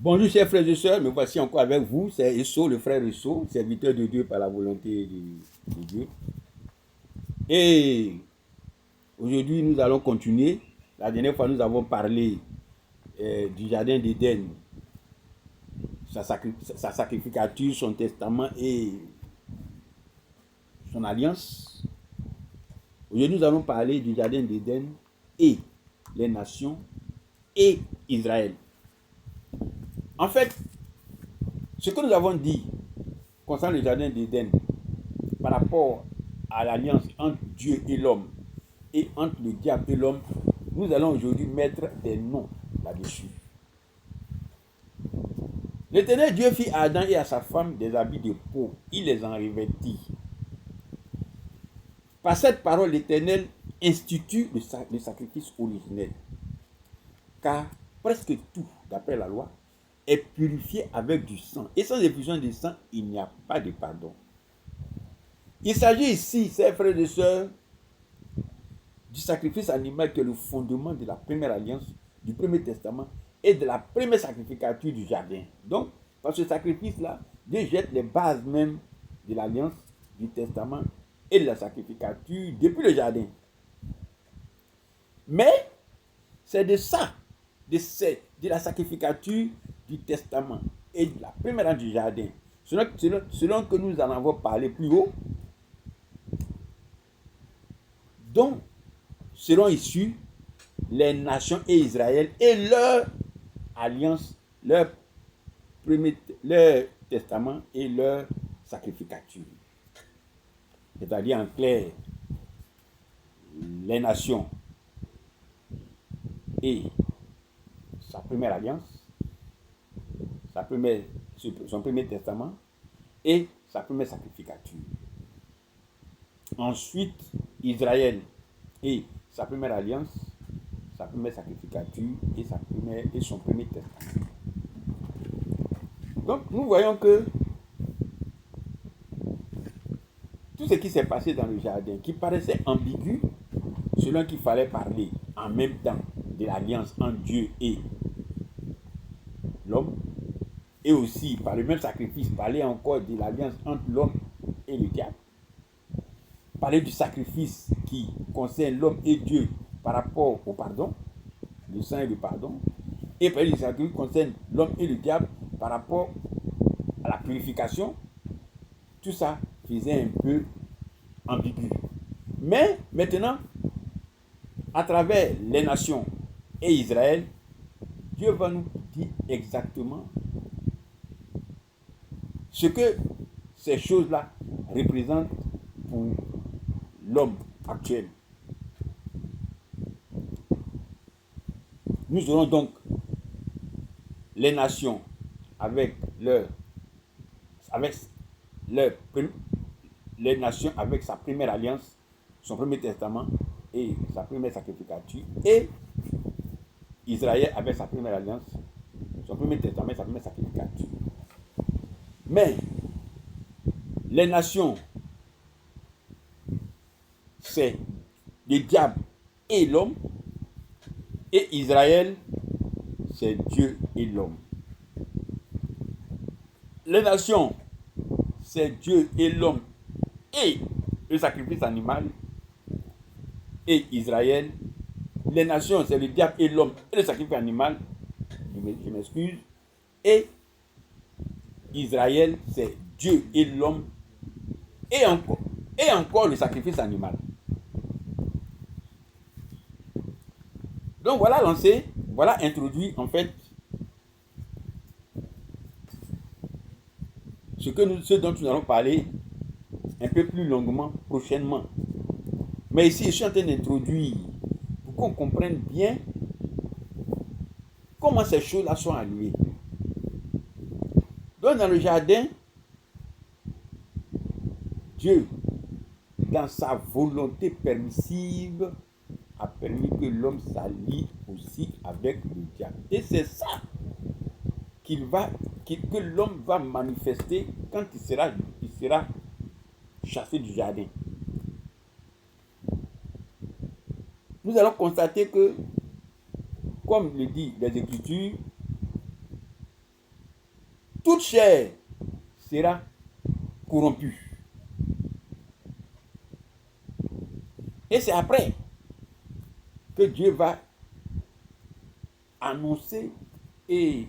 Bonjour chers frères et sœurs, me voici encore avec vous, c'est Esso, le frère Esso, serviteur de Dieu par la volonté de Dieu. Et aujourd'hui nous allons continuer. La dernière fois nous avons parlé du jardin d'Éden, sa sacrificature, son testament et son alliance. Aujourd'hui nous allons parler du jardin d'Éden et les nations et Israël. En fait, ce que nous avons dit concernant le jardin d'Éden par rapport à l'alliance entre Dieu et l'homme et entre le diable et l'homme, nous allons aujourd'hui mettre des noms là-dessus. L'Éternel Dieu fit à Adam et à sa femme des habits de peau. Il les en revêtit. Par cette parole, l'Éternel institue le sacrifice originel. Car presque tout, d'après la loi, est purifié avec du sang. Et sans effusion de sang, il n'y a pas de pardon. Il s'agit ici, chers frères et sœurs, du sacrifice animal qui est le fondement de la première alliance, du premier testament et de la première sacrificature du jardin. Donc, par ce sacrifice-là, Dieu jette les bases même de l'alliance, du testament et de la sacrificature depuis le jardin. Mais, c'est de ça, de la sacrificature, du testament et de la première alliance du jardin, selon que nous en avons parlé plus haut, dont seront issus les nations et Israël et leur alliance, leur testament et leur sacrificature. C'est-à-dire en clair, les nations et sa première alliance, son premier testament et sa première sacrificature. Ensuite, Israël et sa première alliance, sa première sacrificature et son premier testament. Donc, nous voyons que tout ce qui s'est passé dans le jardin, qui paraissait ambigu, selon qu'il fallait parler en même temps de l'alliance entre Dieu et l'homme, et aussi par le même sacrifice, parler encore de l'alliance entre l'homme et le diable, parler du sacrifice qui concerne l'homme et Dieu par rapport au pardon, le sang et le pardon, et parler du sacrifice qui concerne l'homme et le diable par rapport à la purification. Tout ça faisait un peu ambigu. Mais maintenant, à travers les nations et Israël, Dieu va nous dire exactement ce que ces choses-là représentent pour l'homme actuel. Nous aurons donc les nations avec les nations avec sa première alliance, son premier testament et sa première sacrificature, et Israël avec sa première alliance, son premier testament et sa première sacrificature. Mais les nations, c'est le diable et l'homme, et Israël, c'est Dieu et l'homme. Les nations, c'est Dieu et l'homme et le sacrifice animal, et Israël. Les nations, c'est le diable et l'homme et le sacrifice animal, je m'excuse, et Israël, c'est Dieu et l'homme et encore le sacrifice animal. Donc voilà lancé, voilà introduit en fait ce dont nous allons parler un peu plus longuement prochainement. Mais ici, je suis en train d'introduire pour qu'on comprenne bien comment ces choses-là sont alliées. Donc dans le jardin, Dieu, dans sa volonté permissive, a permis que l'homme s'allie aussi avec le diable. Et c'est ça que l'homme va manifester quand il sera chassé du jardin. Nous allons constater que, comme le dit les Écritures, toute chair sera corrompue. Et c'est après que Dieu va annoncer et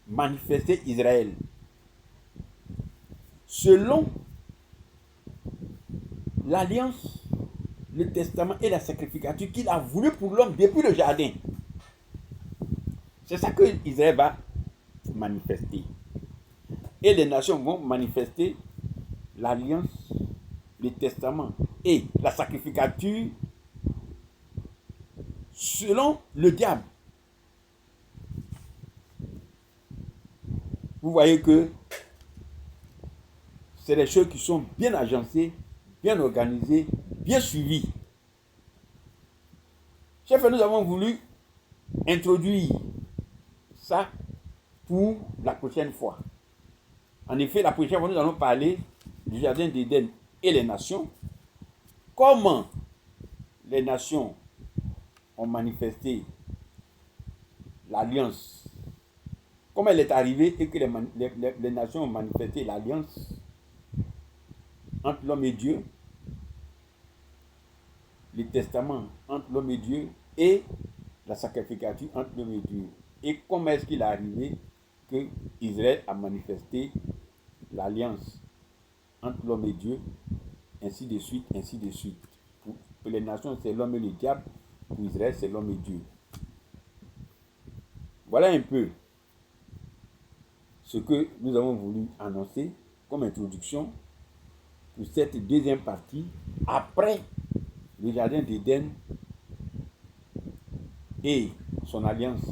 manifester Israël selon l'alliance, le testament et la sacrificature qu'il a voulu pour l'homme depuis le jardin. C'est ça que Israël va manifester. Et les nations vont manifester l'alliance, le testament et la sacrificature selon le diable. Vous voyez que c'est des choses qui sont bien agencées, bien organisées, bien suivies. Chef, nous avons voulu introduire ça pour la prochaine fois. En effet, la prochaine fois, nous allons parler du jardin d'Éden et les nations. Comment les nations ont manifesté l'alliance. Comment elle est arrivée et que les nations ont manifesté l'alliance entre l'homme et Dieu, le testament entre l'homme et Dieu et la sacrificature entre l'homme et Dieu. Et comment est-ce qu'il est arrivé que Israël a manifesté l'alliance entre l'homme et Dieu, ainsi de suite, ainsi de suite. Pour les nations, c'est l'homme et le diable. Pour Israël, c'est l'homme et Dieu. Voilà un peu ce que nous avons voulu annoncer comme introduction pour cette deuxième partie, après le jardin d'Éden et son alliance,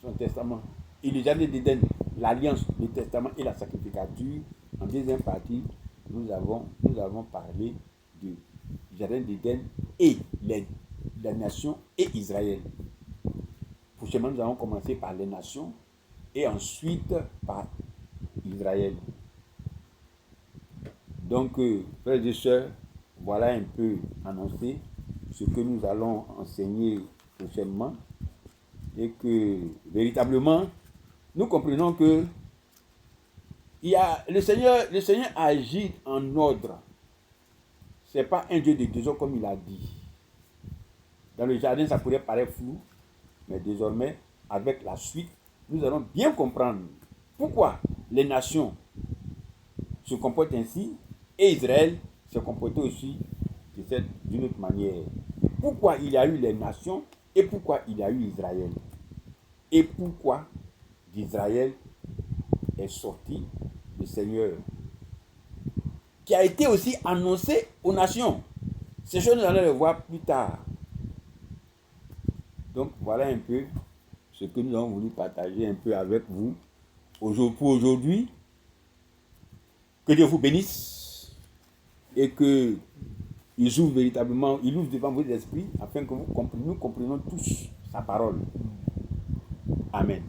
son testament. Et le jardin d'Éden, l'alliance, le testament et la sacrificature. En deuxième partie, nous avons parlé du jardin d'Éden et les nations et Israël. Prochainement, nous allons commencer par les nations et ensuite par Israël. Donc, frères et sœurs, voilà un peu annoncé ce que nous allons enseigner prochainement et que véritablement, nous comprenons que le Seigneur agit en ordre. Ce n'est pas un Dieu de désordre comme il a dit. Dans le jardin, ça pourrait paraître flou, mais désormais, avec la suite, nous allons bien comprendre pourquoi les nations se comportent ainsi et Israël se comportait aussi d'une autre manière. Pourquoi il y a eu les nations et pourquoi il y a eu Israël. Et pourquoi d'Israël est sorti le Seigneur, qui a été aussi annoncé aux nations. Ces choses, nous allons les voir plus tard. Donc, voilà un peu ce que nous avons voulu partager un peu avec vous pour aujourd'hui. Que Dieu vous bénisse et que il ouvre devant vos esprits afin que nous comprenions tous sa parole. Amen.